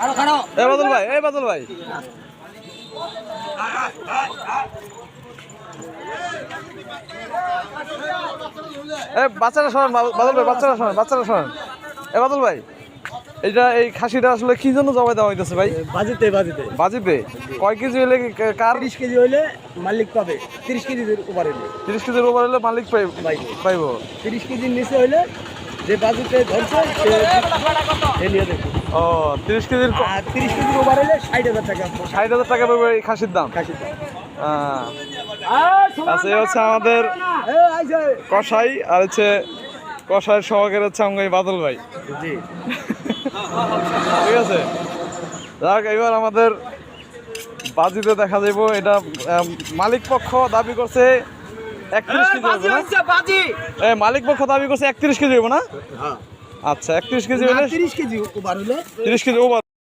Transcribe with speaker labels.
Speaker 1: এই বাদল ভাই, এই বাদল ভাই, এই বাচ্চারা শোনেন, বাদল ভাই বাচ্চারা শোনেন, বাচ্চারা শোনেন। এই বাদল ভাই, এইটা এই খাসিটা আসলে কি জন্য জবাই দেওয়া হইতেছে ভাই?
Speaker 2: বাজিতে বাজিতে
Speaker 1: বাজিতে কয় কেজি হইলে কার?
Speaker 2: 30 কেজি হইলে মালিক পাবে। 30 কেজির উপরে হইলে
Speaker 1: 30 কেজির উপর হইলে মালিক পাইব।
Speaker 2: 30 কেজির নিচে হইলে যে বাজিতে ধরছে সে নিয়ে দেখো।
Speaker 1: ও 30 কেজির,
Speaker 2: আর 30 কেজির উপর হইলে 60,000 টাকা।
Speaker 1: 60,000 টাকা পাইব এই খাসির দাম। আচ্ছা, এই হচ্ছে আমাদের কসাই, আর হচ্ছে কসাইয়ের সহকারী হচ্ছে আমাকে বাদল ভাই।
Speaker 2: জি
Speaker 1: ঠিক আছে, যাক এবার আমাদের বাজিতে দেখা যাইব। এটা মালিক পক্ষ দাবি করছে 31 কেজি হবে না? মালিক পক্ষ দাবি করছে 31 কেজি হবে না? আচ্ছা, 31 কেজি হলে
Speaker 2: 30 কেজি ওভার হলে
Speaker 1: 30 কেজি ওভার।